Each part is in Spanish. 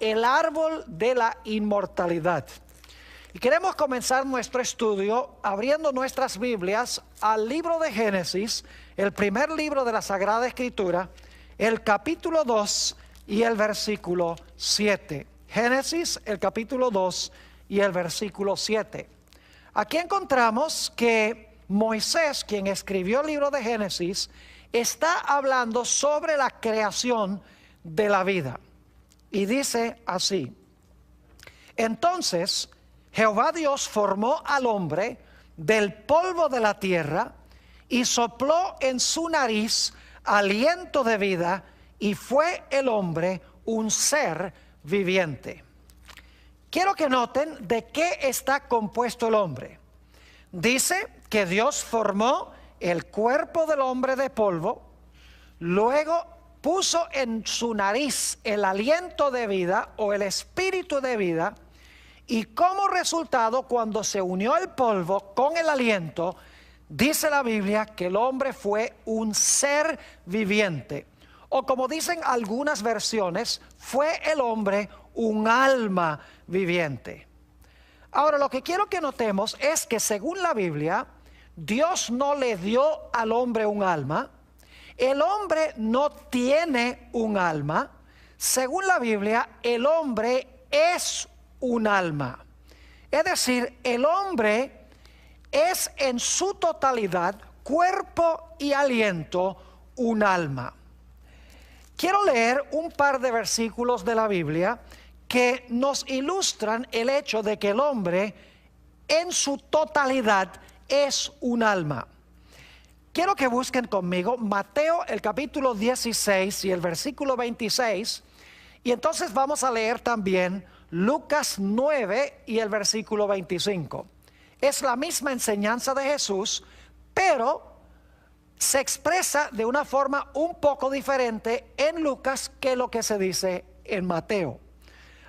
el árbol de la inmortalidad. Y queremos comenzar nuestro estudio abriendo nuestras Biblias al libro de Génesis, el primer libro de la Sagrada Escritura, el capítulo 2 y el versículo 7. Génesis, el capítulo 2 y el versículo 7. Aquí encontramos que Moisés, quien escribió el libro de Génesis, está hablando sobre la creación de la vida. Y dice así: entonces Jehová Dios formó al hombre del polvo de la tierra y sopló en su nariz aliento de vida, y fue el hombre un ser viviente. Quiero que noten de qué está compuesto el hombre. Dice que Dios formó el cuerpo del hombre de polvo, luego puso en su nariz el aliento de vida o el espíritu de vida, y como resultado, cuando se unió el polvo con el aliento, dice la Biblia que el hombre fue un ser viviente. O como dicen algunas versiones, fue el hombre un alma viviente. Ahora, lo que quiero que notemos es que según la Biblia, Dios no le dio al hombre un alma. El hombre no tiene un alma. Según la Biblia, el hombre es un alma. Es decir, el hombre es en su totalidad, cuerpo y aliento, un alma. Quiero leer un par de versículos de la Biblia que nos ilustran el hecho de que el hombre en su totalidad es un alma. Quiero que busquen conmigo Mateo el capítulo 16 y el versículo 26, y entonces vamos a leer también Lucas 9 y el versículo 25. Es la misma enseñanza de Jesús, pero se expresa de una forma un poco diferente en Lucas que lo que se dice en Mateo.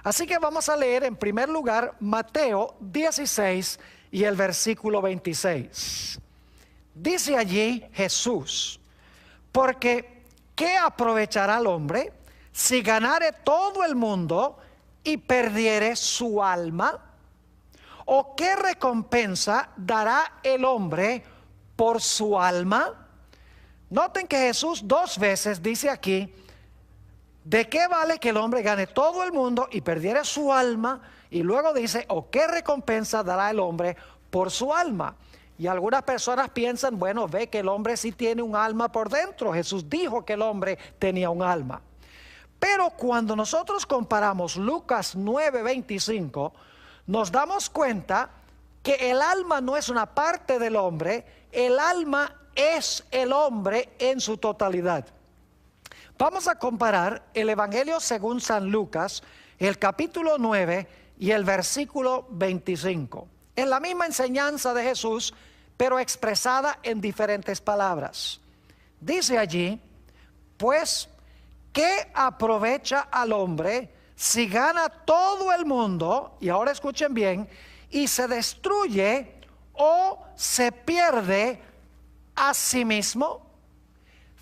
Así que vamos a leer en primer lugar Mateo 16 y el versículo 26. Dice allí Jesús: porque ¿qué aprovechará el hombre si ganare todo el mundo y perdiere su alma? ¿O qué recompensa dará el hombre por su alma? Noten que Jesús dos veces dice aquí: ¿de qué vale que el hombre gane todo el mundo y perdiere su alma? Y luego dice: ¿o qué recompensa dará el hombre por su alma? Y algunas personas piensan, bueno, ve que el hombre sí tiene un alma por dentro. Jesús dijo que el hombre tenía un alma. Pero cuando nosotros comparamos Lucas 9:25, nos damos cuenta que el alma no es una parte del hombre, el alma es el hombre en su totalidad. Vamos a comparar el Evangelio según San Lucas, el capítulo 9 y el versículo 25. Es la misma enseñanza de Jesús, pero expresada en diferentes palabras. Dice allí: pues, ¿qué aprovecha al hombre si gana todo el mundo? Y ahora escuchen bien: y se destruye o se pierde a sí mismo.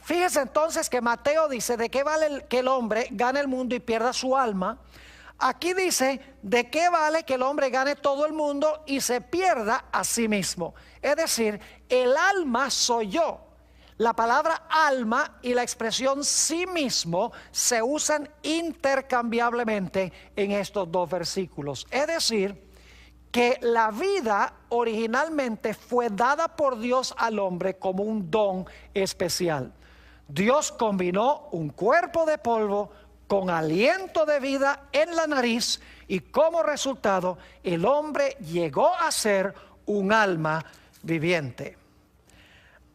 Fíjense entonces que Mateo dice: ¿de qué vale que el hombre gane el mundo y pierda su alma? Aquí dice: ¿de qué vale que el hombre gane todo el mundo y se pierda a sí mismo? Es decir, el alma soy yo. La palabra alma y la expresión sí mismo se usan intercambiablemente en estos dos versículos. Es decir, que la vida originalmente fue dada por Dios al hombre como un don especial. Dios combinó un cuerpo de polvo con aliento de vida en la nariz, y como resultado el hombre llegó a ser un alma viviente.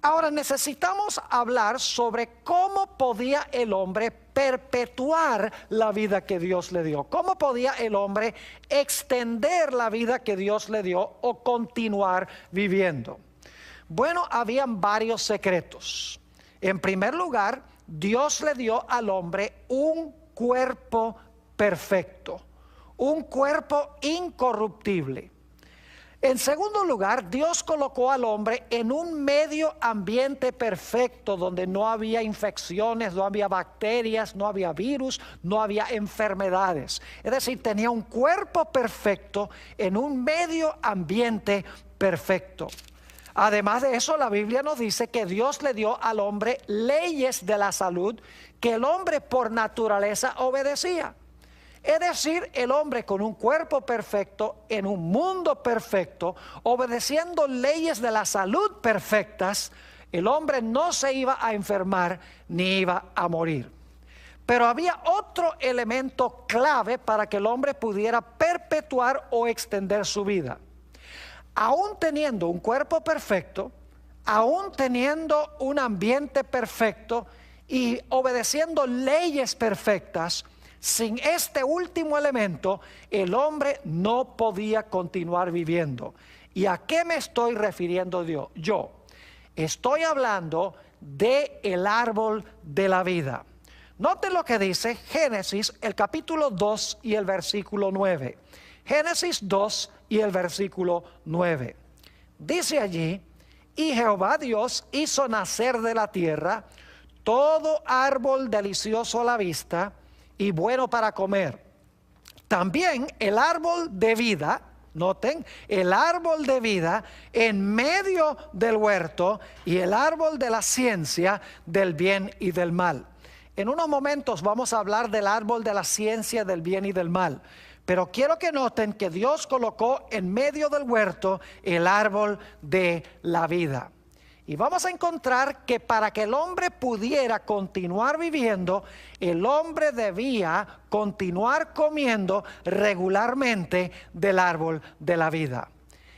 Ahora necesitamos hablar sobre cómo podía el hombre perpetuar la vida que Dios le dio. ¿Cómo podía el hombre extender la vida que Dios le dio o continuar viviendo? Bueno, habían varios secretos. En primer lugar, Dios le dio al hombre un cuerpo perfecto, un cuerpo incorruptible. En segundo lugar, Dios colocó al hombre en un medio ambiente perfecto donde no había infecciones, no había bacterias, no había virus, no había enfermedades. Es decir, tenía un cuerpo perfecto en un medio ambiente perfecto. Además de eso, la Biblia nos dice que Dios le dio al hombre leyes de la salud que el hombre por naturaleza obedecía. Es decir, el hombre con un cuerpo perfecto, en un mundo perfecto, obedeciendo leyes de la salud perfectas, el hombre no se iba a enfermar ni iba a morir. Pero había otro elemento clave para que el hombre pudiera perpetuar o extender su vida. Aún teniendo un cuerpo perfecto, aún teniendo un ambiente perfecto y obedeciendo leyes perfectas, sin este último elemento, el hombre no podía continuar viviendo. ¿Y a qué me estoy refiriendo yo? Estoy hablando del árbol de la vida. Noten lo que dice Génesis, el capítulo 2 y el versículo 9. Génesis 2 y el versículo 9. Dice allí: y Jehová Dios hizo nacer de la tierra todo árbol delicioso a la vista y bueno para comer. También el árbol de vida, noten, el árbol de vida en medio del huerto y el árbol de la ciencia del bien y del mal. En unos momentos vamos a hablar del árbol de la ciencia del bien y del mal. Pero quiero que noten que Dios colocó en medio del huerto el árbol de la vida. Y vamos a encontrar que para que el hombre pudiera continuar viviendo, el hombre debía continuar comiendo regularmente del árbol de la vida.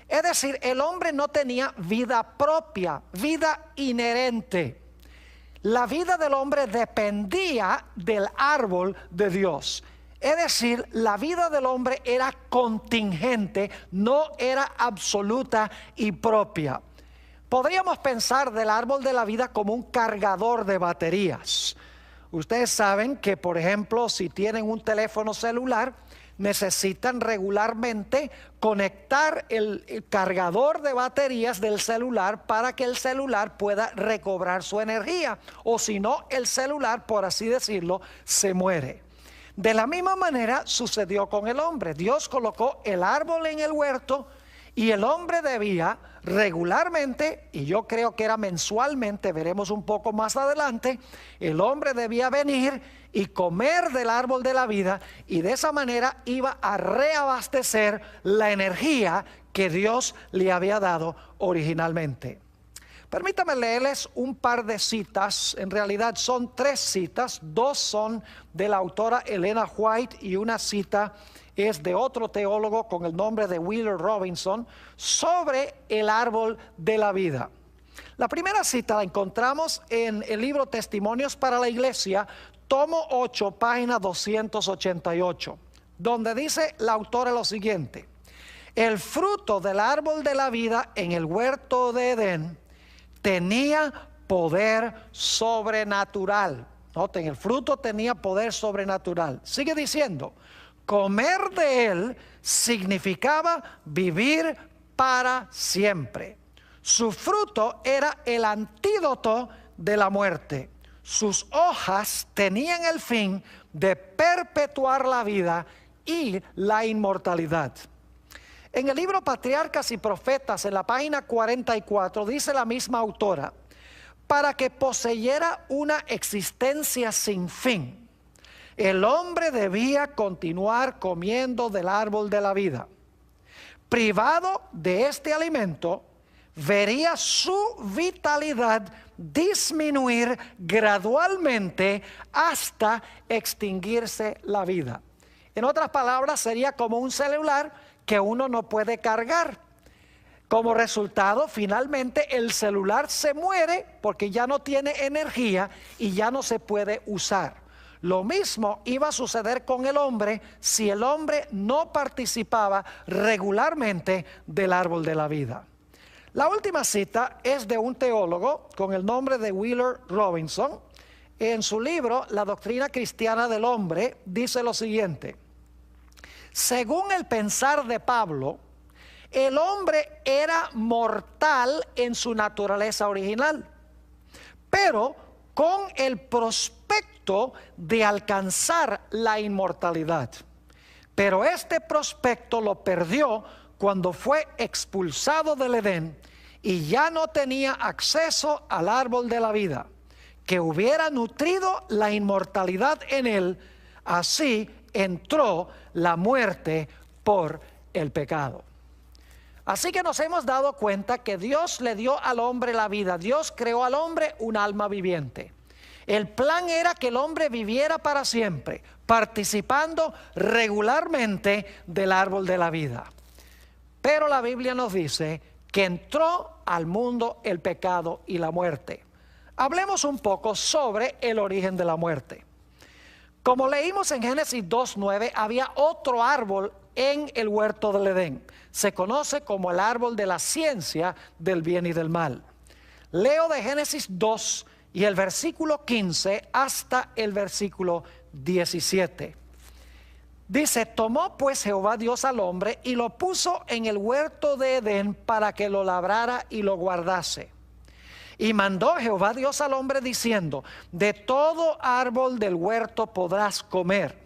Es decir, el hombre no tenía vida propia, vida inherente. La vida del hombre dependía del árbol de Dios. Es decir, la vida del hombre era contingente, no era absoluta y propia. Podríamos pensar del árbol de la vida como un cargador de baterías. Ustedes saben que, por ejemplo, si tienen un teléfono celular, necesitan regularmente conectar el cargador de baterías del celular para que el celular pueda recobrar su energía. O si no, el celular, por así decirlo, se muere. De la misma manera sucedió con el hombre. Dios colocó el árbol en el huerto y el hombre debía regularmente, y yo creo que era mensualmente, veremos un poco más adelante, el hombre debía venir y comer del árbol de la vida, y de esa manera iba a reabastecer la energía que Dios le había dado originalmente. Permítame leerles un par de citas. En realidad son 3 citas. 2 son de la autora Elena White y una cita es de otro teólogo con el nombre de Wheeler Robinson sobre el árbol de la vida. La primera cita la encontramos en el libro Testimonios para la Iglesia, tomo 8, página 288, donde dice la autora lo siguiente: el fruto del árbol de la vida en el huerto de Edén tenía poder sobrenatural. Noten, el fruto tenía poder sobrenatural. Sigue diciendo: comer de él significaba vivir para siempre. Su fruto era el antídoto de la muerte. Sus hojas tenían el fin de perpetuar la vida y la inmortalidad. En el libro Patriarcas y Profetas, en la página 44, dice la misma autora: para que poseyera una existencia sin fin, el hombre debía continuar comiendo del árbol de la vida. Privado de este alimento, vería su vitalidad disminuir gradualmente hasta extinguirse la vida. En otras palabras, sería como un celular que uno no puede cargar. Como resultado, finalmente el celular se muere porque ya no tiene energía y ya no se puede usar. Lo mismo iba a suceder con el hombre si el hombre no participaba regularmente del árbol de la vida. La última cita es de un teólogo con el nombre de Wheeler Robinson. En su libro La doctrina cristiana del hombre dice lo siguiente: según el pensar de Pablo, el hombre era mortal en su naturaleza original, pero con el prospecto de alcanzar la inmortalidad. Pero este prospecto lo perdió cuando fue expulsado del Edén y ya no tenía acceso al árbol de la vida, que hubiera nutrido la inmortalidad en él. Así entró la muerte por el pecado. Así que nos hemos dado cuenta que Dios le dio al hombre la vida. Dios creó al hombre un alma viviente. El plan era que el hombre viviera para siempre, participando regularmente del árbol de la vida. Pero la Biblia nos dice que entró al mundo el pecado y la muerte. Hablemos un poco sobre el origen de la muerte. Como leímos en Génesis 2:9, había otro árbol en el huerto del Edén. Se conoce como el árbol de la ciencia del bien y del mal. Leo de Génesis 2 y el versículo 15 hasta el versículo 17. Dice: tomó pues Jehová Dios al hombre y lo puso en el huerto de Edén para que lo labrara y lo guardase. Y mandó Jehová Dios al hombre diciendo: de todo árbol del huerto podrás comer,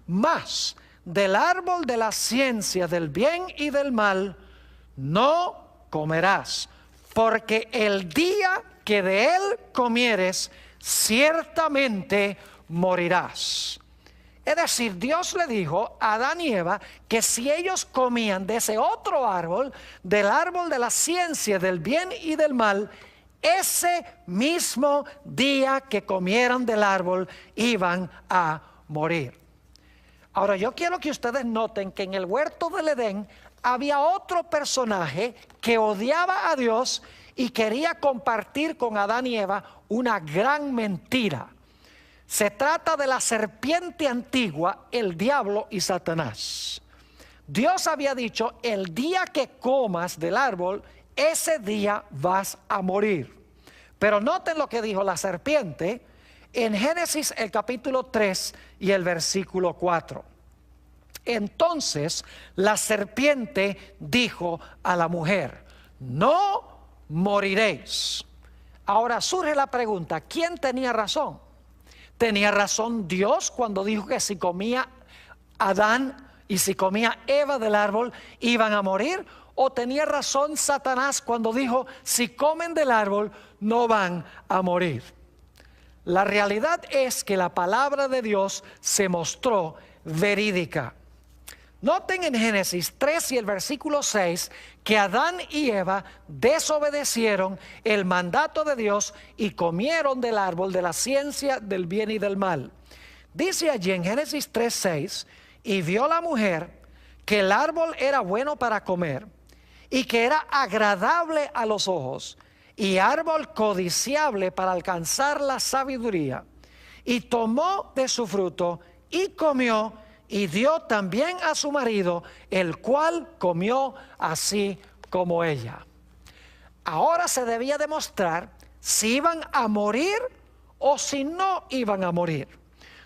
mas del árbol de la ciencia del bien y del mal no comerás, porque el día que de él comieres, ciertamente morirás. Es decir, Dios le dijo a Adán y Eva que si ellos comían de ese otro árbol, del árbol de la ciencia del bien y del mal, ese mismo día que comieran del árbol iban a morir. Ahora yo quiero que ustedes noten que en el huerto del Edén había otro personaje que odiaba a Dios y quería compartir con Adán y Eva una gran mentira. Se trata de la serpiente antigua, el diablo y Satanás. Dios había dicho: el día que comas del árbol, ese día vas a morir. Pero noten lo que dijo la serpiente en Génesis el capítulo 3 y el versículo 4. Entonces la serpiente dijo a la mujer: no moriréis. Ahora surge la pregunta: ¿quién tenía razón? ¿Tenía razón Dios cuando dijo que si comía Adán y si comía Eva del árbol iban a morir? ¿O tenía razón Satanás cuando dijo: si comen del árbol no van a morir? La realidad es que la palabra de Dios se mostró verídica. Noten en Génesis 3 y el versículo 6 que Adán y Eva desobedecieron el mandato de Dios y comieron del árbol de la ciencia del bien y del mal. Dice allí en Génesis 3:6: y vio la mujer que el árbol era bueno para comer y que era agradable a los ojos y árbol codiciable para alcanzar la sabiduría, y tomó de su fruto y comió, y dio también a su marido, el cual comió así como ella. Ahora se debía demostrar si iban a morir o si no iban a morir.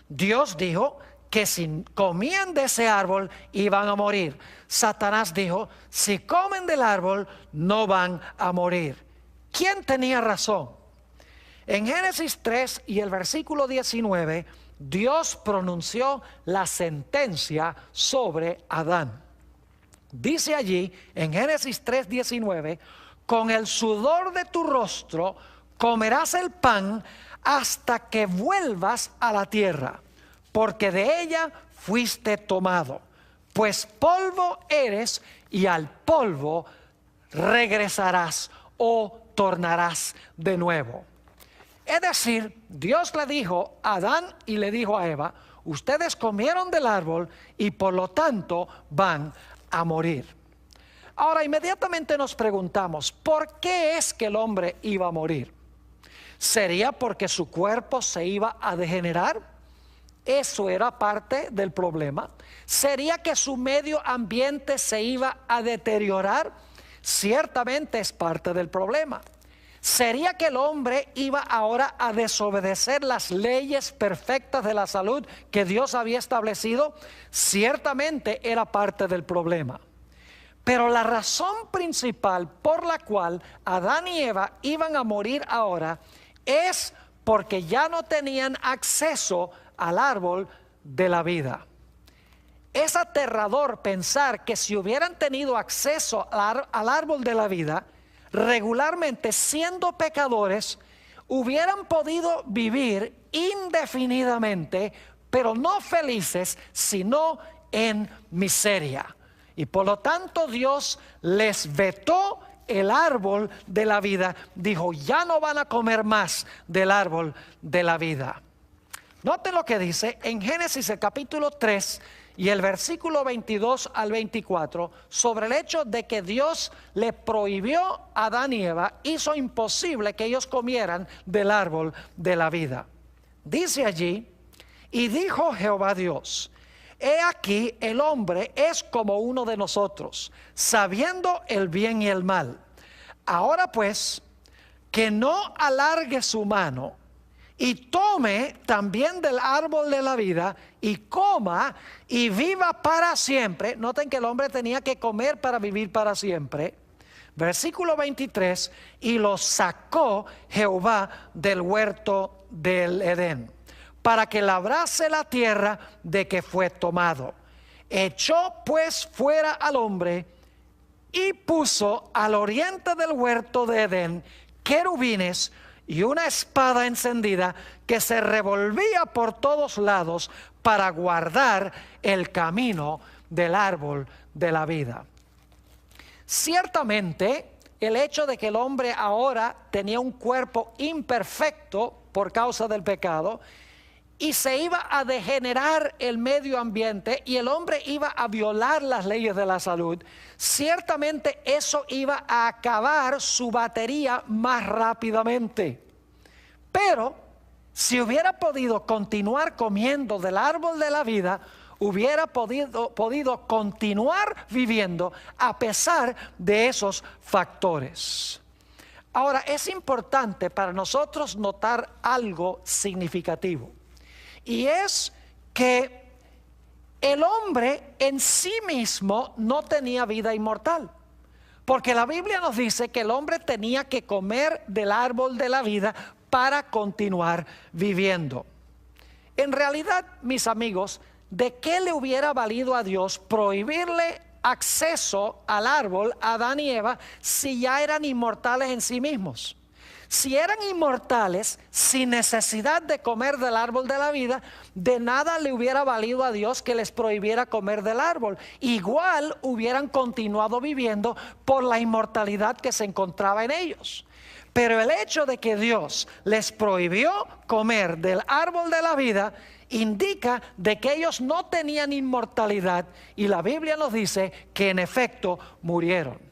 Dios dijo que si comían de ese árbol iban a morir. Satanás dijo: si comen del árbol no van a morir. ¿Quién tenía razón? En Génesis 3 y el versículo 19, Dios pronunció la sentencia sobre Adán. Dice allí en Génesis 3:19: con el sudor de tu rostro comerás el pan hasta que vuelvas a la tierra, porque de ella fuiste tomado, pues polvo eres y al polvo regresarás o tornarás de nuevo. Es decir, Dios le dijo a Adán y le dijo a Eva: ustedes comieron del árbol y por lo tanto van a morir. Ahora inmediatamente nos preguntamos: ¿por qué es que el hombre iba a morir? ¿Sería porque su cuerpo se iba a degenerar? Eso era parte del problema. ¿Sería que su medio ambiente se iba a deteriorar? Ciertamente es parte del problema. ¿Sería que el hombre iba ahora a desobedecer las leyes perfectas de la salud que Dios había establecido? Ciertamente era parte del problema. Pero la razón principal por la cual Adán y Eva iban a morir ahora es porque ya no tenían acceso al árbol de la vida. Es aterrador pensar que si hubieran tenido acceso al árbol de la vida, regularmente siendo pecadores, hubieran podido vivir indefinidamente, pero no felices, sino en miseria. Y por lo tanto Dios les vetó el árbol de la vida. Dijo, ya no van a comer más del árbol de la vida. Noten lo que dice en Génesis el capítulo 3 y el versículo 22 al 24 sobre el hecho de que Dios le prohibió a Adán y Eva, hizo imposible que ellos comieran del árbol de la vida. Dice allí, y dijo Jehová Dios, he aquí el hombre es como uno de nosotros, sabiendo el bien y el mal. Ahora pues, que no alargue su mano y tome también del árbol de la vida y coma y viva para siempre. Noten que el hombre tenía que comer para vivir para siempre. Versículo 23, y lo sacó Jehová del huerto del Edén, para que labrase la tierra de que fue tomado. Echó pues fuera al hombre y puso al oriente del huerto de Edén querubines y una espada encendida que se revolvía por todos lados para guardar el camino del árbol de la vida. Ciertamente, el hecho de que el hombre ahora tenía un cuerpo imperfecto por causa del pecado, y se iba a degenerar el medio ambiente y el hombre iba a violar las leyes de la salud, ciertamente eso iba a acabar su batería más rápidamente. Pero si hubiera podido continuar comiendo del árbol de la vida, hubiera podido continuar viviendo a pesar de esos factores. Ahora, es importante para nosotros notar algo significativo. Y es que el hombre en sí mismo no tenía vida inmortal. Porque la Biblia nos dice que el hombre tenía que comer del árbol de la vida para continuar viviendo. En realidad, mis amigos, ¿de qué le hubiera valido a Dios prohibirle acceso al árbol a Adán y Eva si ya eran inmortales en sí mismos? Si eran inmortales, sin necesidad de comer del árbol de la vida, de nada le hubiera valido a Dios que les prohibiera comer del árbol. Igual hubieran continuado viviendo por la inmortalidad que se encontraba en ellos. Pero el hecho de que Dios les prohibió comer del árbol de la vida indica de que ellos no tenían inmortalidad, y la Biblia nos dice que en efecto murieron.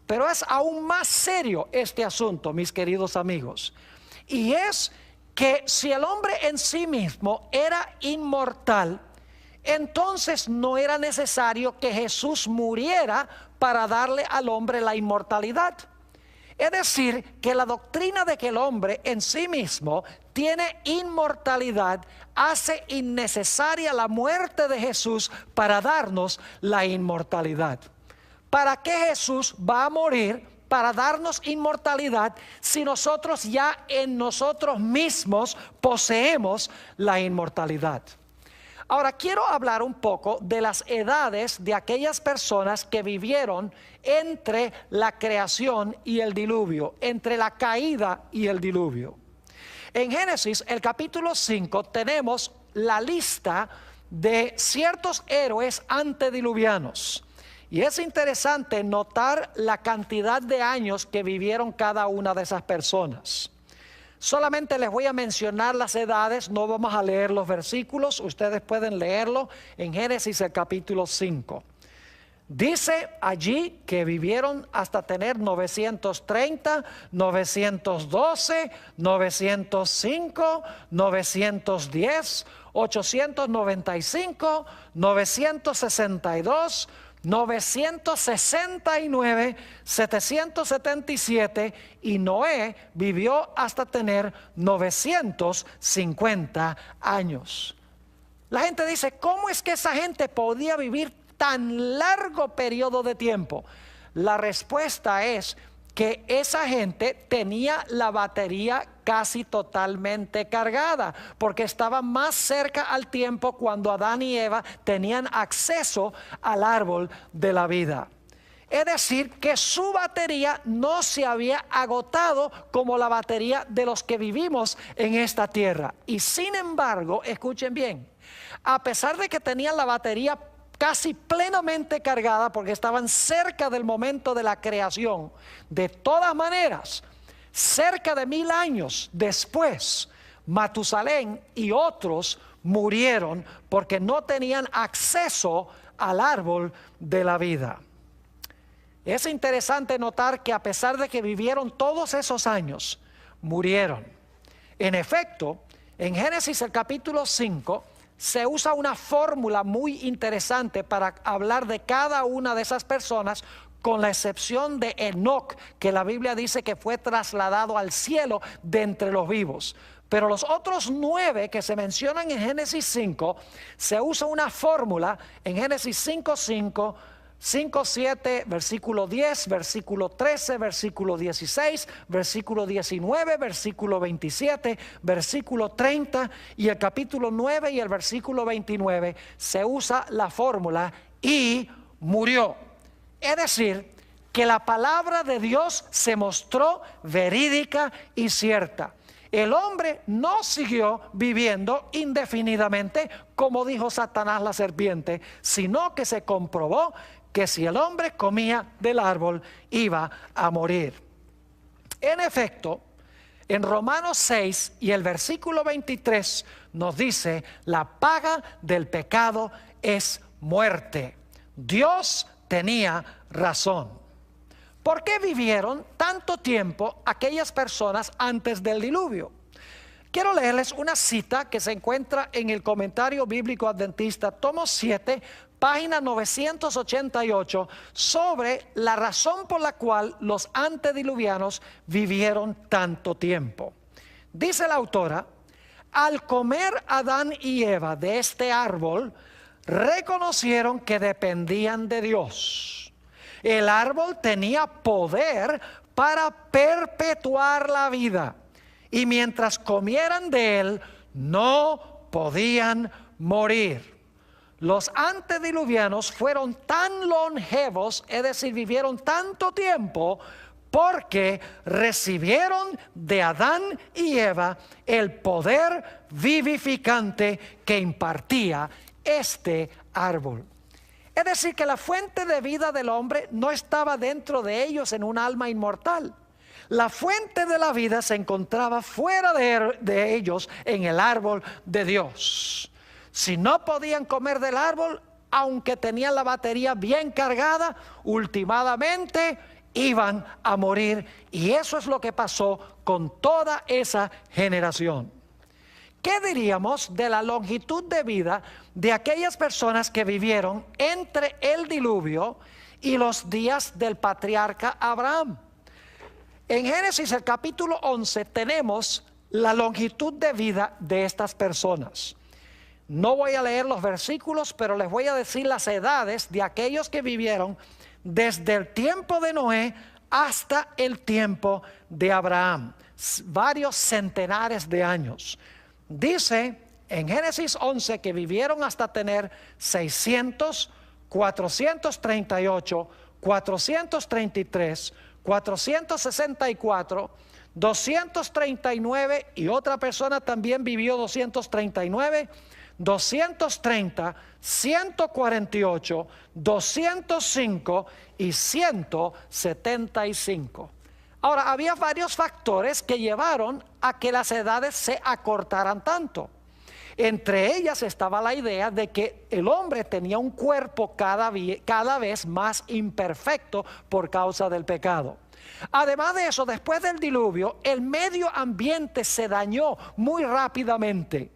Pero es aún más serio este asunto, mis queridos amigos. Y es que si el hombre en sí mismo era inmortal, entonces no era necesario que Jesús muriera para darle al hombre la inmortalidad. Es decir, que la doctrina de que el hombre en sí mismo tiene inmortalidad hace innecesaria la muerte de Jesús para darnos la inmortalidad. ¿Para qué Jesús va a morir para darnos inmortalidad si nosotros ya en nosotros mismos poseemos la inmortalidad? Ahora quiero hablar un poco de las edades de aquellas personas que vivieron entre la creación y el diluvio, entre la caída y el diluvio. En Génesis, el capítulo 5, tenemos la lista de ciertos héroes antediluvianos. Y es interesante notar la cantidad de años que vivieron cada una de esas personas. Solamente les voy a mencionar las edades, no vamos a leer los versículos, ustedes pueden leerlo en Génesis el capítulo 5. Dice allí que vivieron hasta tener 930, 912, 905, 910, 895, 962, 969, 777, y Noé vivió hasta tener 950 años. La gente dice, ¿cómo es que esa gente podía vivir tan largo periodo de tiempo? La respuesta es que esa gente tenía la batería casi totalmente cargada, porque estaba más cerca al tiempo cuando Adán y Eva tenían acceso al árbol de la vida. Es decir, que su batería no se había agotado como la batería de los que vivimos en esta tierra. Y sin embargo, escuchen bien, a pesar de que tenían la batería casi plenamente cargada porque estaban cerca del momento de la creación, de todas maneras, cerca de 1000 años después, Matusalén y otros murieron porque no tenían acceso al árbol de la vida. Es interesante notar que a pesar de que vivieron todos esos años, murieron. En efecto, en Génesis el capítulo 5, se usa una fórmula muy interesante para hablar de cada una de esas personas, con la excepción de Enoc, que la Biblia dice que fue trasladado al cielo de entre los vivos. Pero los otros 9 que se mencionan en Génesis 5, se usa una fórmula en Génesis 5:5, 5:7, versículo 10, versículo 13, versículo 16, versículo 19, versículo 27, versículo 30 y el capítulo 9 y el versículo 29 se usa la fórmula y murió. Es decir, que la palabra de Dios se mostró verídica y cierta. El hombre no siguió viviendo indefinidamente, como dijo Satanás la serpiente, sino que se comprobó que si el hombre comía del árbol iba a morir. En efecto, en Romanos 6 y el versículo 23 nos dice: la paga del pecado es muerte. Dios tenía razón. ¿Por qué vivieron tanto tiempo aquellas personas antes del diluvio? Quiero leerles una cita que se encuentra en el Comentario Bíblico Adventista, tomo 7, página 988, sobre la razón por la cual los antediluvianos vivieron tanto tiempo. Dice la autora: al comer Adán y Eva de este árbol, reconocieron que dependían de Dios. El árbol tenía poder para perpetuar la vida, y mientras comieran de él, no podían morir. Los antediluvianos fueron tan longevos, es decir, vivieron tanto tiempo, porque recibieron de Adán y Eva el poder vivificante que impartía este árbol. Es decir, que la fuente de vida del hombre no estaba dentro de ellos en un alma inmortal. La fuente de la vida se encontraba fuera de ellos en el árbol de Dios. Si no podían comer del árbol, aunque tenían la batería bien cargada, últimamente iban a morir. Y eso es lo que pasó con toda esa generación. ¿Qué diríamos de la longitud de vida de aquellas personas que vivieron entre el diluvio y los días del patriarca Abraham? En Génesis el capítulo 11 tenemos la longitud de vida de estas personas. No voy a leer los versículos, pero les voy a decir las edades de aquellos que vivieron desde el tiempo de Noé hasta el tiempo de Abraham. Varios centenares de años. Dice en Génesis 11 que vivieron hasta tener 600, 438, 433, 464, 239 y otra persona también vivió 239, 230, 148, 205 y 175. Ahora, había varios factores que llevaron a que las edades se acortaran tanto. Entre ellas estaba la idea de que el hombre tenía un cuerpo cada vez más imperfecto por causa del pecado. Además de eso, después del diluvio, el medio ambiente se dañó muy rápidamente.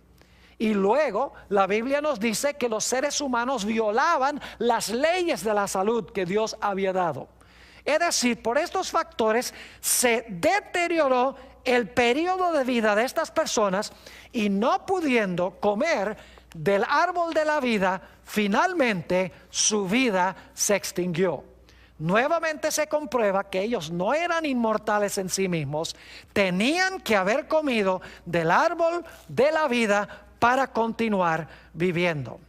Y luego la Biblia nos dice que los seres humanos violaban las leyes de la salud que Dios había dado. Es decir, por estos factores se deterioró el periodo de vida de estas personas, y no pudiendo comer del árbol de la vida, finalmente su vida se extinguió. Nuevamente se comprueba que ellos no eran inmortales en sí mismos, tenían que haber comido del árbol de la vida para continuar viviendo.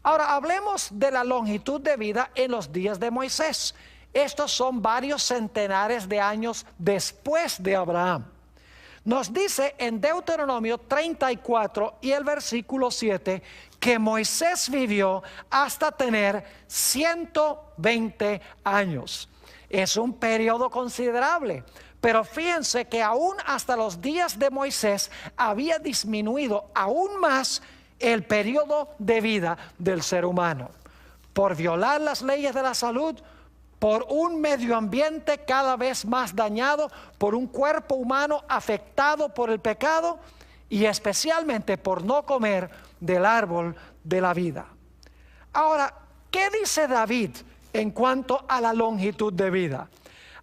Ahora hablemos de la longitud de vida en los días de Moisés. Estos son varios centenares de años después de Abraham. Nos dice en Deuteronomio 34 y el versículo 7 que Moisés vivió hasta tener 120 años. Es un periodo considerable, pero fíjense que aún hasta los días de Moisés había disminuido aún más el periodo de vida del ser humano. Por violar las leyes de la salud, por un medio ambiente cada vez más dañado, por un cuerpo humano afectado por el pecado y especialmente por no comer del árbol de la vida. Ahora, ¿qué dice David en cuanto a la longitud de vida?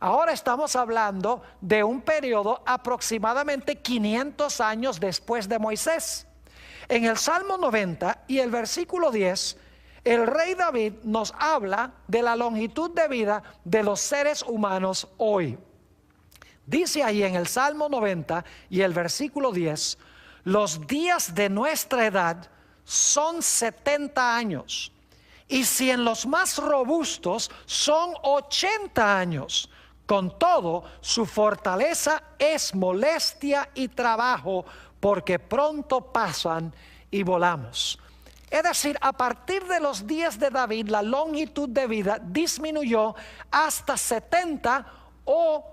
Ahora estamos hablando de un periodo aproximadamente 500 años después de Moisés. En el Salmo 90 y el versículo 10, el rey David nos habla de la longitud de vida de los seres humanos hoy. Dice ahí en el Salmo 90 y el versículo 10, los días de nuestra edad son 70 años, y si en los más robustos son 80 años, con todo su fortaleza es molestia y trabajo, porque pronto pasan y volamos. Es decir, a partir de los días de David, la longitud de vida disminuyó hasta 70 o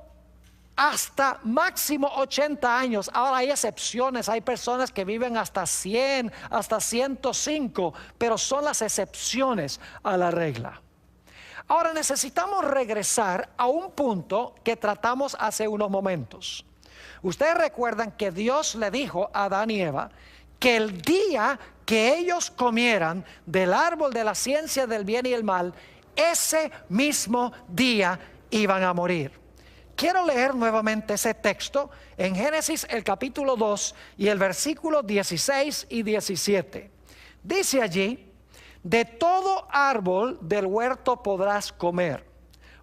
hasta máximo 80 años. Ahora hay excepciones, hay personas que viven hasta 100, hasta 105, pero son las excepciones a la regla. Ahora necesitamos regresar a un punto que tratamos hace unos momentos. Ustedes recuerdan que Dios le dijo a Adán y Eva que el día que ellos comieran del árbol de la ciencia del bien y el mal, ese mismo día iban a morir. Quiero leer nuevamente ese texto en Génesis el capítulo 2 y el versículo 16 y 17. Dice allí, de todo árbol del huerto podrás comer,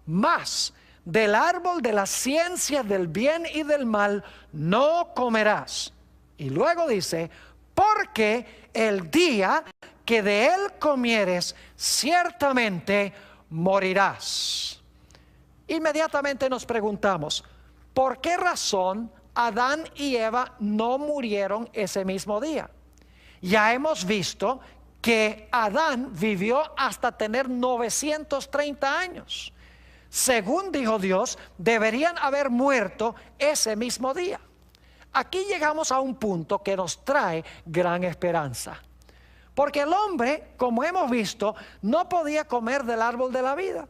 mas del árbol de la ciencia del bien y del mal no comerás. Y luego dice, porque el día que de él comieres, ciertamente morirás. Inmediatamente nos preguntamos, ¿por qué razón Adán y Eva no murieron ese mismo día? Ya hemos visto que Adán vivió hasta tener 930 años. Según dijo Dios, deberían haber muerto ese mismo día. Aquí llegamos a un punto que nos trae gran esperanza. Porque el hombre, como hemos visto, no podía comer del árbol de la vida.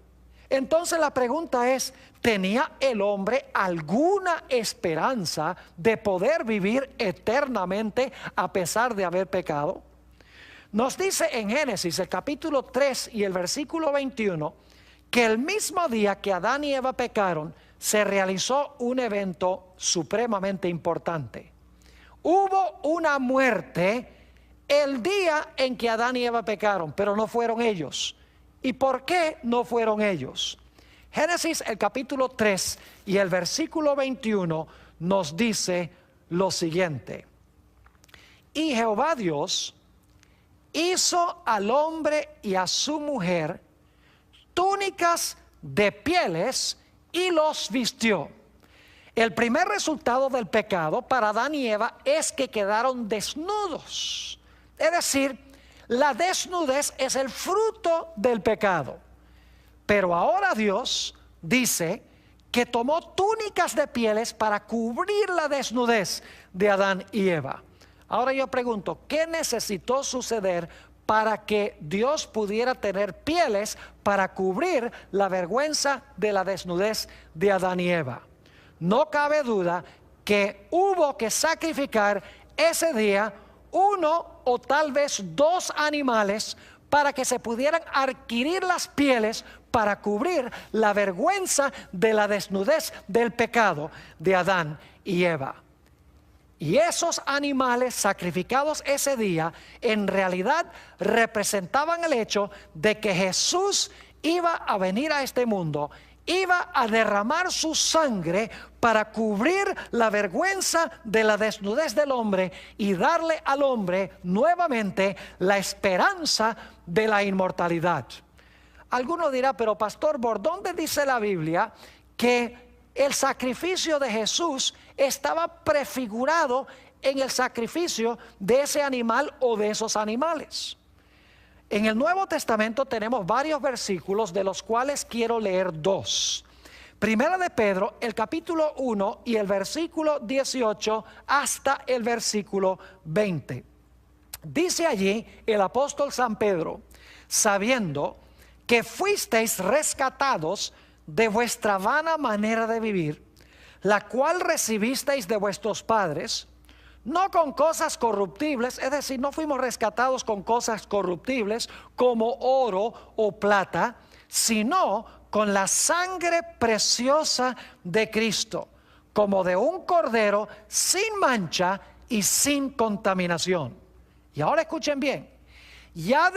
Entonces la pregunta es, ¿tenía el hombre alguna esperanza de poder vivir eternamente a pesar de haber pecado? Nos dice en Génesis el capítulo 3 y el versículo 21 que el mismo día que Adán y Eva pecaron, se realizó un evento supremamente importante. Hubo una muerte el día en que Adán y Eva pecaron, pero no fueron ellos. ¿Y por qué no fueron ellos? Génesis el capítulo 3 y el versículo 21 nos dice lo siguiente. Y Jehová Dios hizo al hombre y a su mujer túnicas de pieles y los vistió. El primer resultado del pecado para Adán y Eva es que quedaron desnudos. Es decir, la desnudez es el fruto del pecado. Pero ahora Dios dice que tomó túnicas de pieles para cubrir la desnudez de Adán y Eva. Ahora yo pregunto, ¿qué necesitó suceder para que Dios pudiera tener pieles para cubrir la vergüenza de la desnudez de Adán y Eva? No cabe duda que hubo que sacrificar ese día uno o tal vez dos animales para que se pudieran adquirir las pieles para cubrir la vergüenza de la desnudez del pecado de Adán y Eva. Y esos animales sacrificados ese día en realidad representaban el hecho de que Jesús iba a venir a este mundo, iba a derramar su sangre para cubrir la vergüenza de la desnudez del hombre y darle al hombre nuevamente la esperanza de la inmortalidad. Alguno dirá, pero pastor, ¿por dónde dice la Biblia que el sacrificio de Jesús estaba prefigurado en el sacrificio de ese animal o de esos animales? En el Nuevo Testamento tenemos varios versículos, de los cuales quiero leer dos. Primera de Pedro, el capítulo 1 y el versículo 18 hasta el versículo 20. Dice allí el apóstol San Pedro: sabiendo que fuisteis rescatados de vuestra vana manera de vivir, la cual recibisteis de vuestros padres, no con cosas corruptibles, es decir, no fuimos rescatados con cosas corruptibles como oro o plata, sino con la sangre preciosa de Cristo, como de un cordero sin mancha y sin contaminación. Y ahora escuchen bien, ya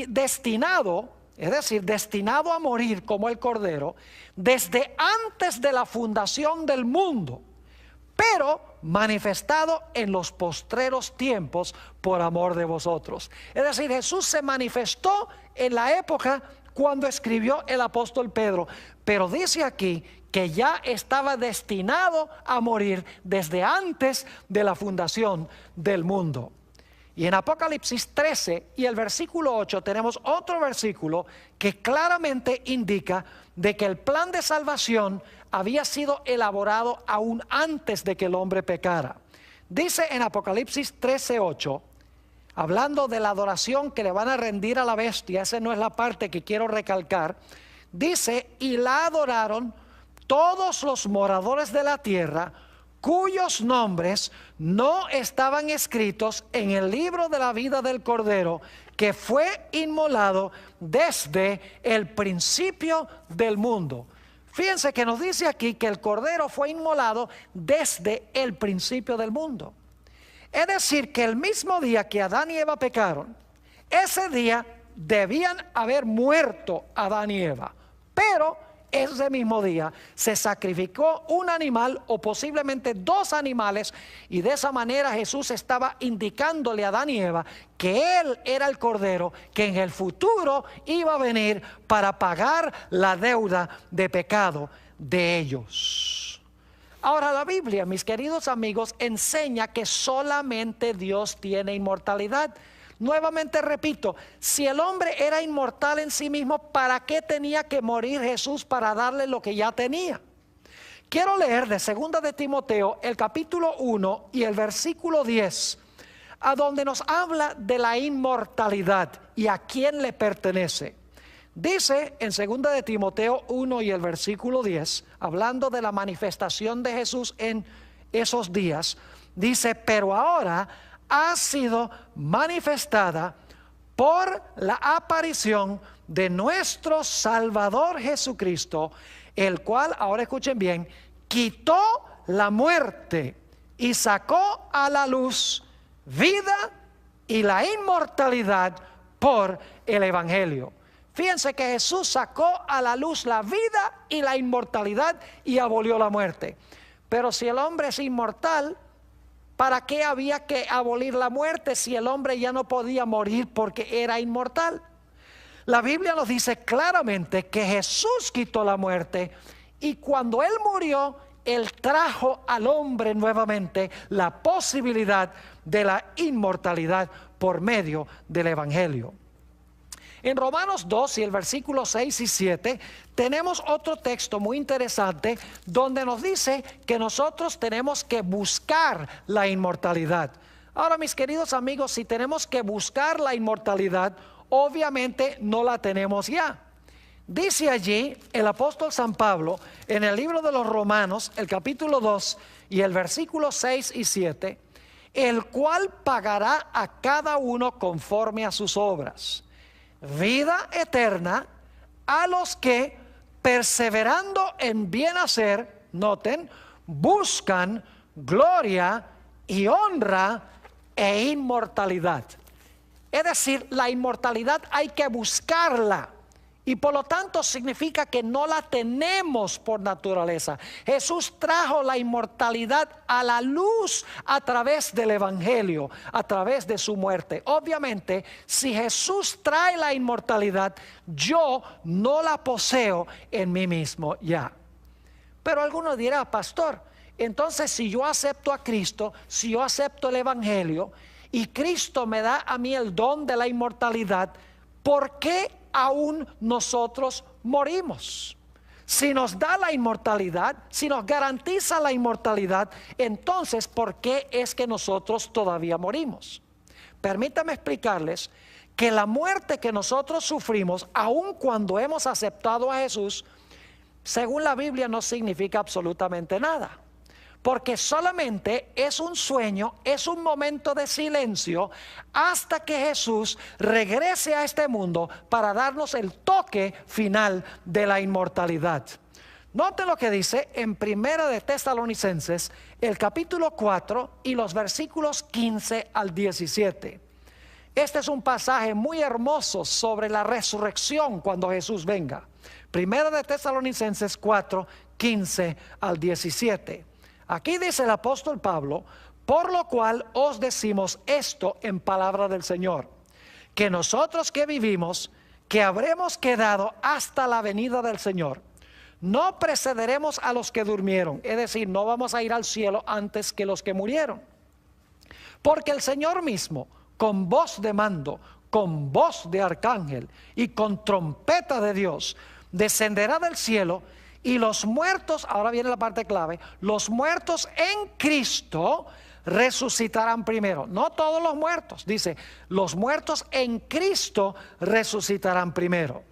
destinado, es decir, destinado a morir como el cordero, desde antes de la fundación del mundo, pero manifestado en los postreros tiempos por amor de vosotros. Es decir, Jesús se manifestó en la época cuando escribió el apóstol Pedro, pero dice aquí que ya estaba destinado a morir desde antes de la fundación del mundo. Y en Apocalipsis 13 y el versículo 8 tenemos otro versículo que claramente indica de que el plan de salvación había sido elaborado aún antes de que el hombre pecara. Dice en Apocalipsis 13:8, hablando de la adoración que le van a rendir a la bestia, esa no es la parte que quiero recalcar, dice: y la adoraron todos los moradores de la tierra, cuyos nombres no estaban escritos en el libro de la vida del Cordero, que fue inmolado desde el principio del mundo. Fíjense que nos dice aquí que el Cordero fue inmolado desde el principio del mundo. Es decir, que el mismo día que Adán y Eva pecaron, ese día debían haber muerto Adán y Eva, pero ese mismo día se sacrificó un animal o posiblemente dos animales, y de esa manera Jesús estaba indicándole a Adán y Eva que Él era el Cordero que en el futuro iba a venir para pagar la deuda de pecado de ellos. Ahora, la Biblia, mis queridos amigos, enseña que solamente Dios tiene inmortalidad. Nuevamente repito, si el hombre era inmortal en sí mismo, ¿para qué tenía que morir Jesús para darle lo que ya tenía? Quiero leer de 2 de Timoteo el capítulo 1 y el versículo 10, a donde nos habla de la inmortalidad y a quién le pertenece. Dice en 2 de Timoteo 1 y el versículo 10, hablando de la manifestación de Jesús en esos días, dice: pero ahora ha sido manifestada por la aparición de nuestro Salvador Jesucristo, el cual, ahora escuchen bien, quitó la muerte y sacó a la luz vida y la inmortalidad por el Evangelio. Fíjense que Jesús sacó a la luz la vida y la inmortalidad y abolió la muerte. Pero si el hombre es inmortal, ¿para qué había que abolir la muerte si el hombre ya no podía morir porque era inmortal? La Biblia nos dice claramente que Jesús quitó la muerte, y cuando Él murió, Él trajo al hombre nuevamente la posibilidad de la inmortalidad por medio del Evangelio. En Romanos 2 y el versículo 6 y 7 tenemos otro texto muy interesante donde nos dice que nosotros tenemos que buscar la inmortalidad. Ahora, mis queridos amigos, si tenemos que buscar la inmortalidad, obviamente no la tenemos ya. Dice allí el apóstol San Pablo en el libro de los Romanos, el capítulo 2 y el versículo 6 y 7, el cual pagará a cada uno conforme a sus obras. Vida eterna a los que, perseverando en bien hacer, noten, buscan gloria y honra e inmortalidad. Es decir, la inmortalidad hay que buscarla. Y por lo tanto significa que no la tenemos por naturaleza. Jesús trajo la inmortalidad a la luz a través del Evangelio, a través de su muerte. Obviamente, si Jesús trae la inmortalidad, yo no la poseo en mí mismo ya. Pero alguno dirá, pastor, entonces si yo acepto a Cristo, si yo acepto el Evangelio y Cristo me da a mí el don de la inmortalidad, ¿por qué aún nosotros morimos? Si nos da la inmortalidad, si nos garantiza la inmortalidad, entonces ¿por qué es que nosotros todavía morimos? Permítame explicarles que la muerte que nosotros sufrimos, aun cuando hemos aceptado a Jesús, según la Biblia no significa absolutamente nada. Porque solamente es un sueño, es un momento de silencio hasta que Jesús regrese a este mundo para darnos el toque final de la inmortalidad. Note lo que dice en Primera de Tesalonicenses, el capítulo 4 y los versículos 15 al 17. Este es un pasaje muy hermoso sobre la resurrección cuando Jesús venga. Primera de Tesalonicenses 4, 15 al 17. Aquí dice el apóstol Pablo, por lo cual os decimos esto en palabra del Señor, que nosotros que vivimos, que habremos quedado hasta la venida del Señor, no precederemos a los que durmieron, es decir, no vamos a ir al cielo antes que los que murieron. Porque el Señor mismo, con voz de mando, con voz de arcángel y con trompeta de Dios, descenderá del cielo. Y los muertos, ahora viene la parte clave, los muertos en Cristo resucitarán primero. No todos los muertos, dice, los muertos en Cristo resucitarán primero.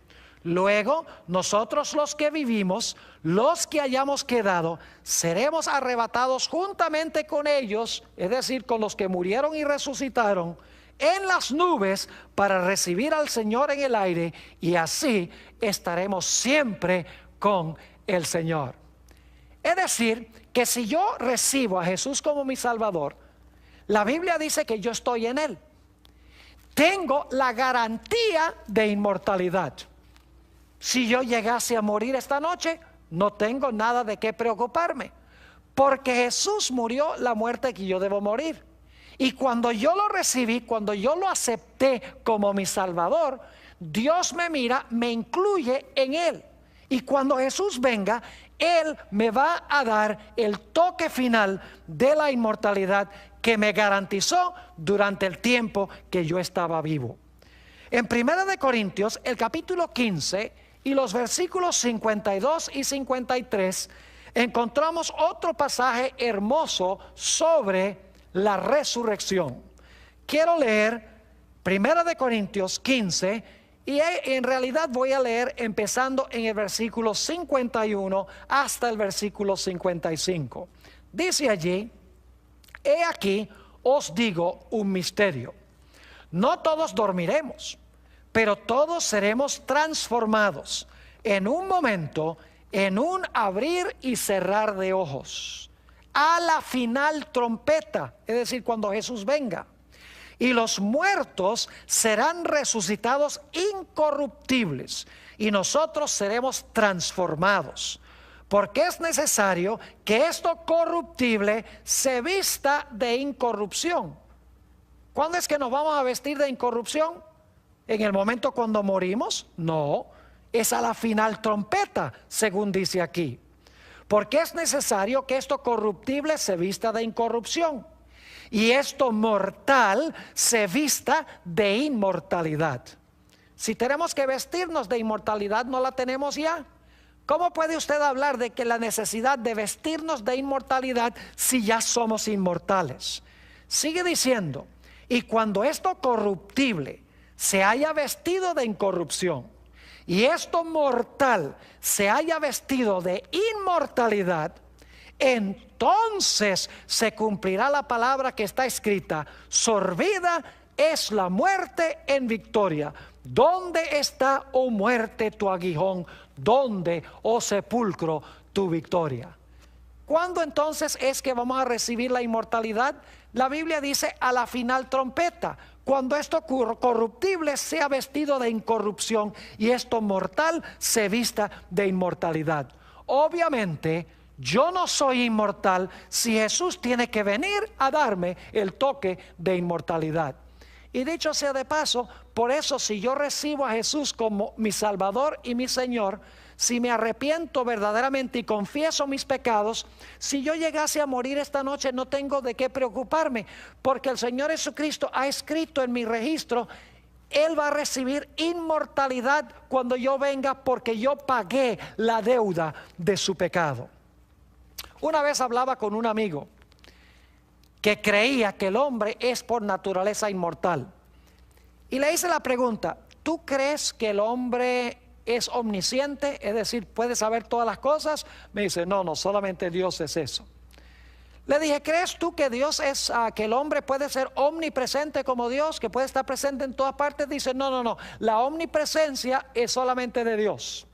Luego, nosotros los que vivimos, los que hayamos quedado, seremos arrebatados juntamente con ellos, es decir, con los que murieron y resucitaron, en las nubes para recibir al Señor en el aire, y así estaremos siempre con el Señor. Es decir, que si yo recibo a Jesús como mi Salvador, la Biblia dice que yo estoy en Él. Tengo la garantía de inmortalidad. Si yo llegase a morir esta noche, no tengo nada de qué preocuparme, porque Jesús murió la muerte que yo debo morir. Y cuando yo lo recibí, cuando yo lo acepté como mi Salvador, Dios me mira, me incluye en Él. Y cuando Jesús venga, Él me va a dar el toque final de la inmortalidad que me garantizó durante el tiempo que yo estaba vivo. En 1 Corintios, el capítulo 15 y los versículos 52 y 53, encontramos otro pasaje hermoso sobre la resurrección. Quiero leer 1 Corintios 15 y en realidad voy a leer empezando en el versículo 51 hasta el versículo 55. Dice allí, he aquí os digo un misterio. No todos dormiremos, pero todos seremos transformados en un momento, en un abrir y cerrar de ojos, a la final trompeta, es decir, cuando Jesús venga. Y los muertos serán resucitados incorruptibles, y nosotros seremos transformados. Porque es necesario que esto corruptible se vista de incorrupción. ¿Cuándo es que nos vamos a vestir de incorrupción? ¿En el momento cuando morimos? No, es a la final trompeta, según dice aquí. Porque es necesario que esto corruptible se vista de incorrupción, y esto mortal se vista de inmortalidad. Si tenemos que vestirnos de inmortalidad, no la tenemos ya. ¿Cómo puede usted hablar de que la necesidad de vestirnos de inmortalidad si ya somos inmortales? Sigue diciendo, y cuando esto corruptible se haya vestido de incorrupción, y esto mortal se haya vestido de inmortalidad, entonces se cumplirá la palabra que está escrita: sorbida es la muerte en victoria. ¿Dónde está, oh muerte, tu aguijón? ¿Dónde, oh sepulcro, tu victoria? ¿Cuándo entonces es que vamos a recibir la inmortalidad? La Biblia dice a la final trompeta, cuando esto corruptible sea vestido de incorrupción y esto mortal se vista de inmortalidad. Obviamente, yo no soy inmortal si Jesús tiene que venir a darme el toque de inmortalidad. Y dicho sea de paso, por eso si yo recibo a Jesús como mi Salvador y mi Señor, si me arrepiento verdaderamente y confieso mis pecados, si yo llegase a morir esta noche no tengo de qué preocuparme, porque el Señor Jesucristo ha escrito en mi registro, Él va a recibir inmortalidad cuando yo venga, porque yo pagué la deuda de su pecado. Una vez hablaba con un amigo que creía que el hombre es por naturaleza inmortal. Y le hice la pregunta, ¿tú crees que el hombre es omnisciente? Es decir, ¿puede saber todas las cosas? Me dice, no, solamente Dios es eso. Le dije, ¿crees tú que Dios es, que el hombre puede ser omnipresente como Dios, que puede estar presente en todas partes? Dice, no, la omnipresencia es solamente de Dios.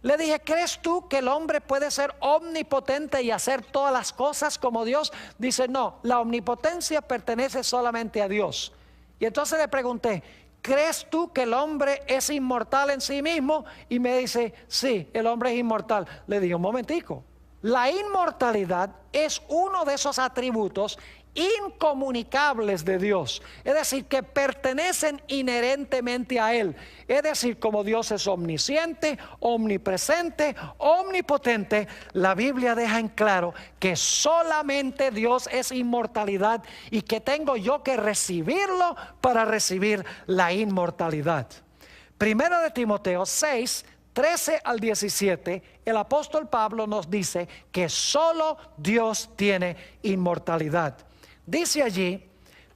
Le dije, ¿crees tú que el hombre puede ser omnipotente y hacer todas las cosas como Dios? Dice, no, la omnipotencia pertenece solamente a Dios. Y entonces le pregunté, ¿crees tú que el hombre es inmortal en sí mismo? Y me dice, sí, el hombre es inmortal. Le dije, un momentico, la inmortalidad es uno de esos atributos incomunicables de Dios, es decir, que pertenecen inherentemente a Él. Es decir, como Dios es omnisciente, omnipresente, omnipotente, la Biblia deja en claro que solamente Dios es inmortalidad y que tengo yo que recibirlo para recibir la inmortalidad. Primera de Timoteo 6, 13 al 17, el apóstol Pablo nos dice que solo Dios tiene inmortalidad. Dice allí,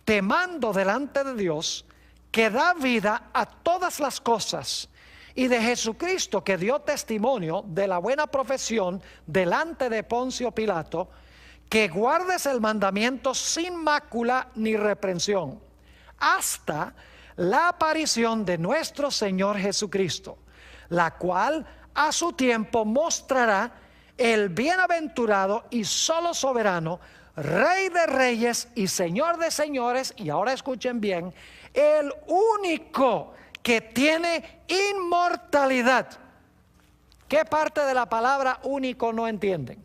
te mando delante de Dios que da vida a todas las cosas, y de Jesucristo que dio testimonio de la buena profesión delante de Poncio Pilato, que guardes el mandamiento sin mácula ni reprensión, hasta la aparición de nuestro Señor Jesucristo, la cual a su tiempo mostrará el bienaventurado y solo soberano, Rey de reyes y Señor de señores, y ahora escuchen bien, el único que tiene inmortalidad. ¿Qué parte de la palabra único no entienden?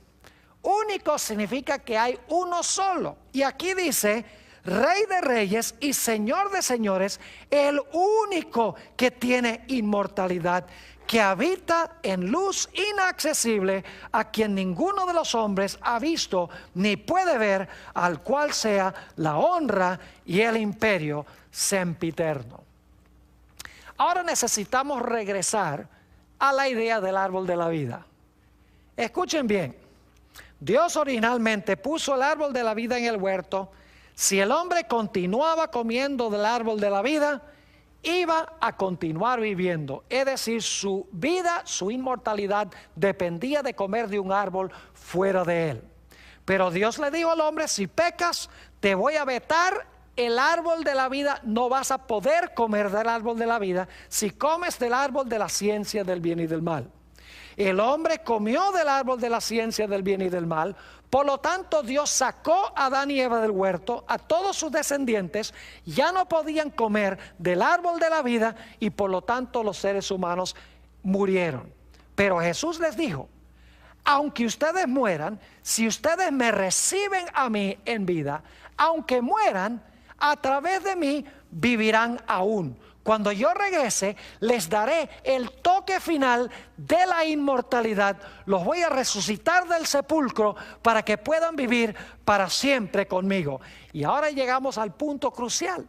Único significa que hay uno solo, y aquí dice Rey de reyes y Señor de señores, el único que tiene inmortalidad, que habita en luz inaccesible, a quien ninguno de los hombres ha visto ni puede ver, al cual sea la honra y el imperio sempiterno. Ahora necesitamos regresar a la idea del árbol de la vida. Escuchen bien, Dios originalmente puso el árbol de la vida en el huerto. Si el hombre continuaba comiendo del árbol de la vida, iba a continuar viviendo, es decir, su vida, su inmortalidad dependía de comer de un árbol fuera de él. Pero Dios le dijo al hombre, si pecas, te voy a vetar el árbol de la vida, no vas a poder comer del árbol de la vida si comes del árbol de la ciencia del bien y del mal. El hombre comió del árbol de la ciencia del bien y del mal. Por lo tanto, Dios sacó a Adán y Eva del huerto, a todos sus descendientes ya no podían comer del árbol de la vida, y por lo tanto los seres humanos murieron. Pero Jesús les dijo, aunque ustedes mueran, si ustedes me reciben a mí en vida, aunque mueran, a través de mí vivirán aún. Cuando yo regrese, les daré el toque final de la inmortalidad. Los voy a resucitar del sepulcro para que puedan vivir para siempre conmigo. Y ahora llegamos al punto crucial.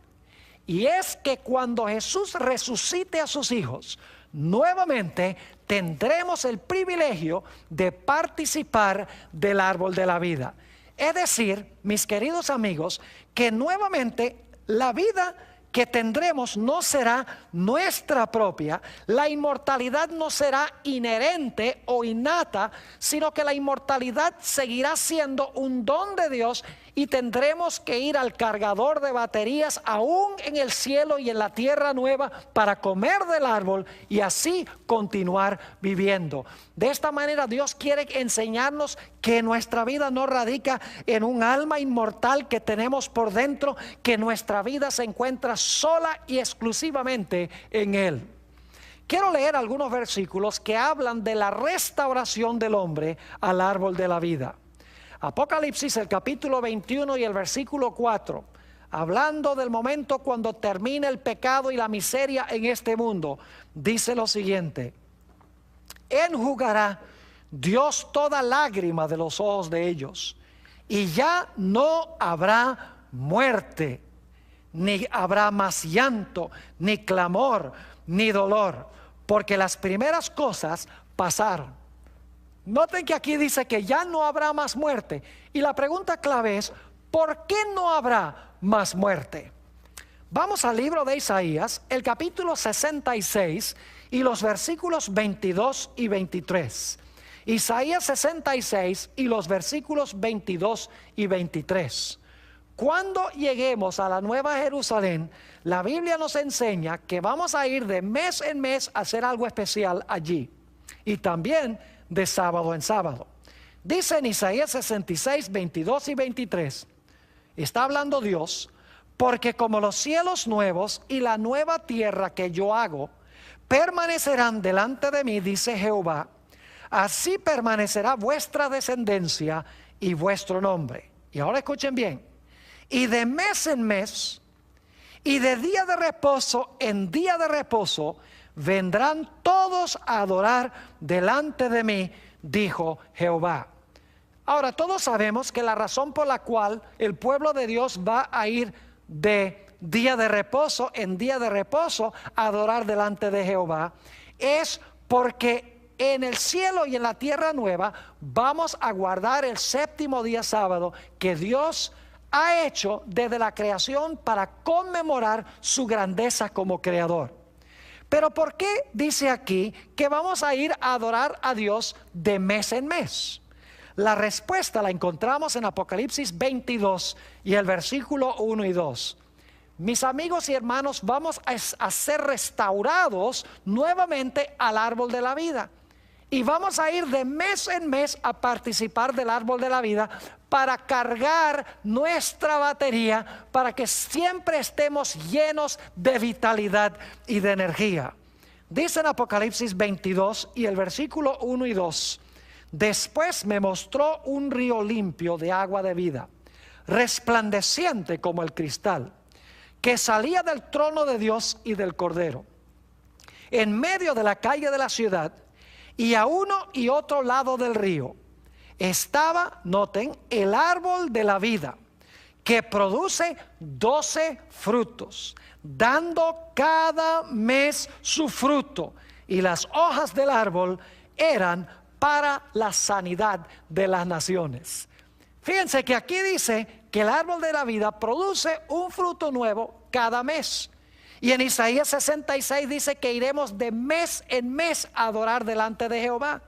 Y es que cuando Jesús resucite a sus hijos, nuevamente tendremos el privilegio de participar del árbol de la vida. Es decir, mis queridos amigos, que nuevamente la vida que tendremos no será nuestra propia, la inmortalidad no será inherente o innata, sino que la inmortalidad seguirá siendo un don de Dios y tendremos que ir al cargador de baterías aún en el cielo y en la tierra nueva para comer del árbol y así continuar viviendo. De esta manera Dios quiere enseñarnos que nuestra vida no radica en un alma inmortal que tenemos por dentro, que nuestra vida se encuentra sola y exclusivamente en Él. Quiero leer algunos versículos que hablan de la restauración del hombre al árbol de la vida. Apocalipsis, el capítulo 21 y el versículo 4, hablando del momento cuando termine el pecado y la miseria en este mundo, dice lo siguiente: enjugará Dios toda lágrima de los ojos de ellos, y ya no habrá muerte, ni habrá más llanto, ni clamor, ni dolor, porque las primeras cosas pasaron. Noten que aquí dice que ya no habrá más muerte. Y la pregunta clave es, ¿por qué no habrá más muerte? Vamos al libro de Isaías, el capítulo 66 y los versículos 22 y 23. Isaías 66 y los versículos 22 y 23. Cuando lleguemos a la Nueva Jerusalén, la Biblia nos enseña que vamos a ir de mes en mes a hacer algo especial allí. Y también de sábado en sábado. Dice en Isaías 66, 22 y 23, está hablando Dios: porque como los cielos nuevos y la nueva tierra que yo hago permanecerán delante de mí, dice Jehová, así permanecerá vuestra descendencia y vuestro nombre. Y ahora escuchen bien: y de mes en mes y de día de reposo en día de reposo vendrán todos a adorar delante de mí, dijo Jehová. Ahora, todos sabemos que la razón por la cual el pueblo de Dios va a ir de día de reposo en día de reposo a adorar delante de Jehová es porque en el cielo y en la tierra nueva vamos a guardar el séptimo día sábado que Dios ha hecho desde la creación para conmemorar su grandeza como creador. Pero ¿por qué dice aquí que vamos a ir a adorar a Dios de mes en mes? La respuesta la encontramos en Apocalipsis 22 y el versículo 1 y 2. Mis amigos y hermanos, vamos a ser restaurados nuevamente al árbol de la vida. Y vamos a ir de mes en mes a participar del árbol de la vida para cargar nuestra batería, para que siempre estemos llenos de vitalidad y de energía. Dice en Apocalipsis 22 y el versículo 1 y 2: después me mostró un río limpio de agua de vida, resplandeciente como el cristal, que salía del trono de Dios y del Cordero. En medio de la calle de la ciudad y a uno y otro lado del río estaba, noten, el árbol de la vida, que produce 12 frutos, dando cada mes su fruto, y las hojas del árbol eran para la sanidad de las naciones. Fíjense que aquí dice que el árbol de la vida produce un fruto nuevo cada mes. Y en Isaías 66 dice que iremos de mes en mes a adorar delante de Jehová.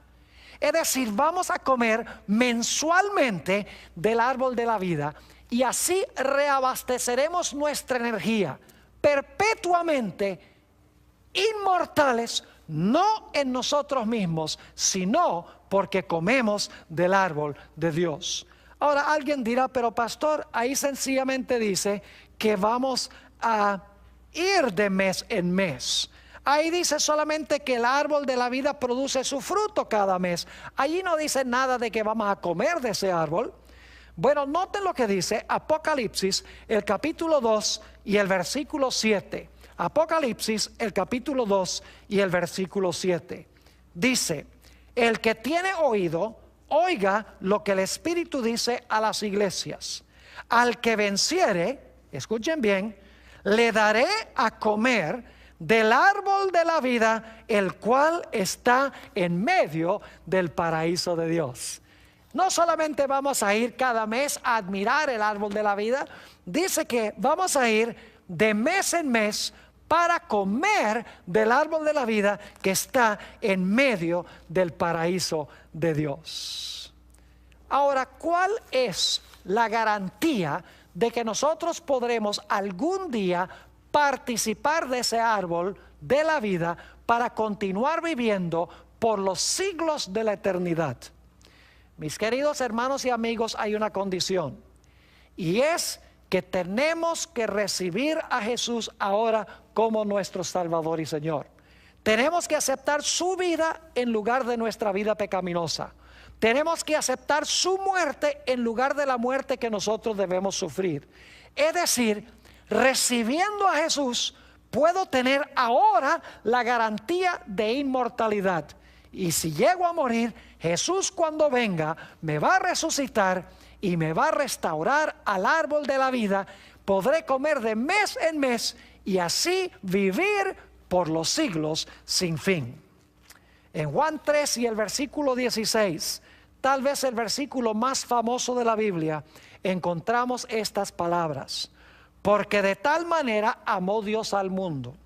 Es decir, vamos a comer mensualmente del árbol de la vida y así reabasteceremos nuestra energía perpetuamente, inmortales, no en nosotros mismos, sino porque comemos del árbol de Dios. Ahora alguien dirá, pero pastor, ahí sencillamente dice que vamos a ir de mes en mes. Ahí dice solamente que el árbol de la vida produce su fruto cada mes. Allí no dice nada de que vamos a comer de ese árbol. Bueno, noten lo que dice Apocalipsis, el capítulo 2 y el versículo 7. Apocalipsis, el capítulo 2 y el versículo 7. Dice: el que tiene oído, oiga lo que el Espíritu dice a las iglesias. Al que venciere, escuchen bien, le daré a comer del árbol de la vida, el cual está en medio del paraíso de Dios. No solamente vamos a ir cada mes a admirar el árbol de la vida, dice que vamos a ir de mes en mes para comer del árbol de la vida que está en medio del paraíso de Dios. Ahora, ¿cuál es la garantía de que nosotros podremos algún día participar de ese árbol de la vida para continuar viviendo por los siglos de la eternidad. Mis queridos hermanos y amigos, hay una condición, y es que tenemos que recibir a Jesús ahora como nuestro Salvador y Señor. Tenemos que aceptar su vida en lugar de nuestra vida pecaminosa. Tenemos que aceptar su muerte en lugar de la muerte que nosotros debemos sufrir. Es decir, recibiendo a Jesús, puedo tener ahora la garantía de inmortalidad. Y si llego a morir, Jesús cuando venga me va a resucitar y me va a restaurar al árbol de la vida. Podré comer de mes en mes y así vivir por los siglos sin fin. En Juan 3 y el versículo 16, tal vez el versículo más famoso de la Biblia, encontramos estas palabras: porque de tal manera amó Dios al mundo,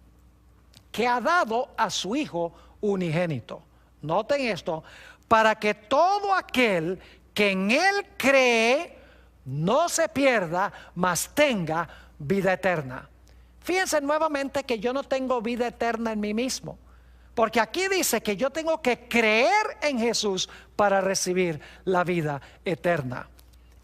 que ha dado a su Hijo unigénito. Noten esto: para que todo aquel que en Él cree no se pierda, mas tenga vida eterna. Fíjense nuevamente que yo no tengo vida eterna en mí mismo, porque aquí dice que yo tengo que creer en Jesús para recibir la vida eterna.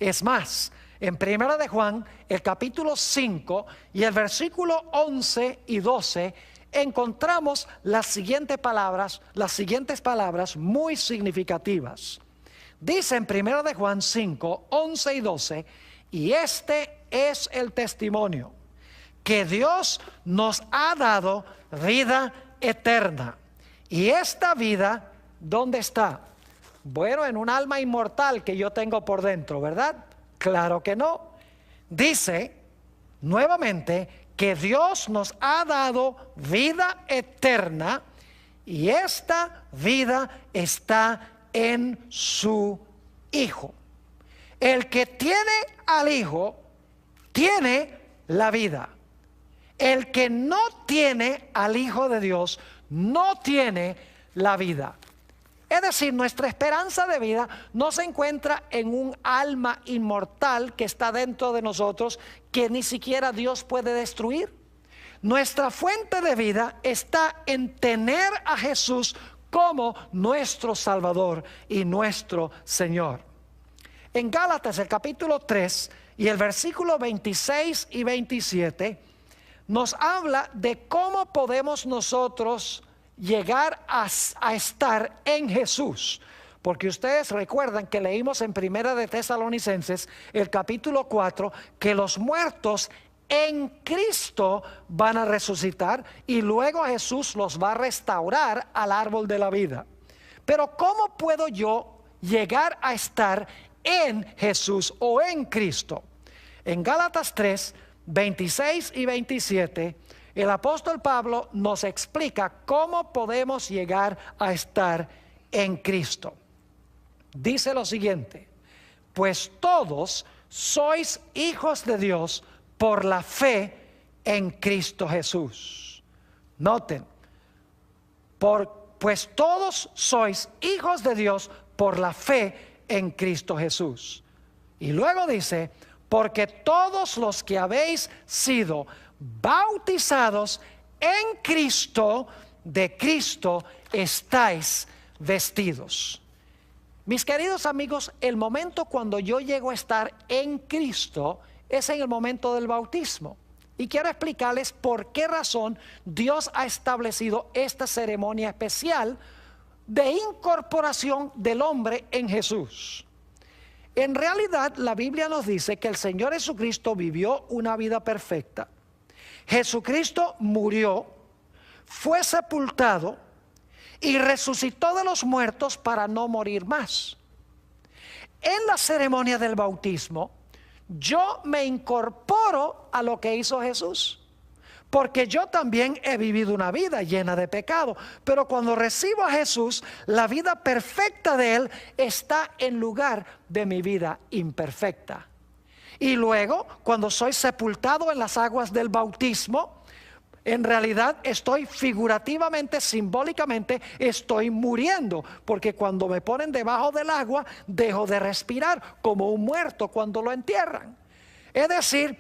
Es más, en 1 de Juan, el capítulo 5 y el versículo 11 y 12, encontramos las siguientes palabras muy significativas. Dice en 1 de Juan 5, 11 y 12, y este es el testimonio, que Dios nos ha dado vida eterna. Y esta vida, ¿dónde está? Bueno, en un alma inmortal que yo tengo por dentro, ¿verdad? Claro que no. Dice nuevamente que Dios nos ha dado vida eterna y esta vida está en su Hijo. El que tiene al Hijo tiene la vida. El que no tiene al Hijo de Dios no tiene la vida. Es decir, nuestra esperanza de vida no se encuentra en un alma inmortal que está dentro de nosotros, que ni siquiera Dios puede destruir. Nuestra fuente de vida está en tener a Jesús como nuestro Salvador y nuestro Señor. En Gálatas, el capítulo 3 y el versículo 26 y 27, nos habla de cómo podemos nosotros llegar a estar en Jesús. Porque ustedes recuerdan que leímos en Primera de Tesalonicenses, el capítulo 4, que los muertos en Cristo van a resucitar y luego Jesús los va a restaurar al árbol de la vida. Pero ¿cómo puedo yo llegar a estar en Jesús o en Cristo? En Gálatas 3, 26 y 27, el apóstol Pablo nos explica cómo podemos llegar a estar en Cristo. Dice lo siguiente: pues todos sois hijos de Dios por la fe en Cristo Jesús. Noten, pues todos sois hijos de Dios por la fe en Cristo Jesús. Y luego dice: porque todos los que habéis sido bautizados en Cristo, de Cristo estáis vestidos. Mis queridos amigos, el momento cuando yo llego a estar en Cristo es en el momento del bautismo. Y quiero explicarles por qué razón Dios ha establecido esta ceremonia especial de incorporación del hombre en Jesús. En realidad, la Biblia nos dice que el Señor Jesucristo vivió una vida perfecta. Jesucristo murió, fue sepultado y resucitó de los muertos para no morir más. En la ceremonia del bautismo, yo me incorporo a lo que hizo Jesús, porque yo también he vivido una vida llena de pecado, pero cuando recibo a Jesús, la vida perfecta de Él está en lugar de mi vida imperfecta. Y luego, cuando soy sepultado en las aguas del bautismo, En realidad estoy figurativamente, simbólicamente, estoy muriendo, porque cuando me ponen debajo del agua, dejo de respirar como un muerto cuando lo entierran. Es decir,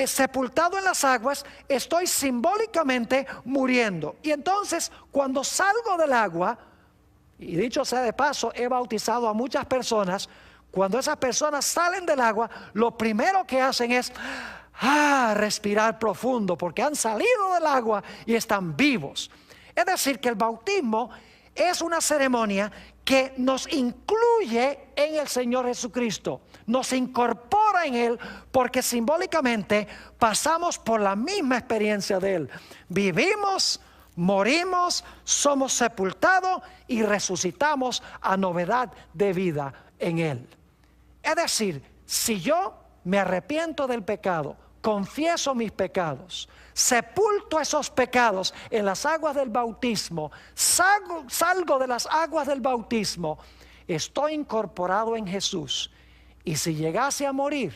sepultado en las aguas, estoy simbólicamente muriendo. Y entonces, cuando salgo del agua, y dicho sea de paso, he bautizado a muchas personas. Cuando esas personas salen del agua, lo primero que hacen es respirar profundo, porque han salido del agua y están vivos. Es decir, que el bautismo es una ceremonia que nos incluye en el Señor Jesucristo, nos incorpora en Él, porque simbólicamente pasamos por la misma experiencia de Él. Vivimos, morimos, somos sepultados y resucitamos a novedad de vida en Él. Es decir, si yo me arrepiento del pecado, confieso mis pecados, sepulto esos pecados en las aguas del bautismo, salgo de las aguas del bautismo, estoy incorporado en Jesús. Y si llegase a morir,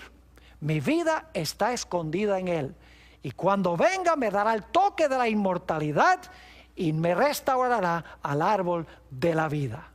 mi vida está escondida en Él. Y cuando venga me dará el toque de la inmortalidad y me restaurará al árbol de la vida.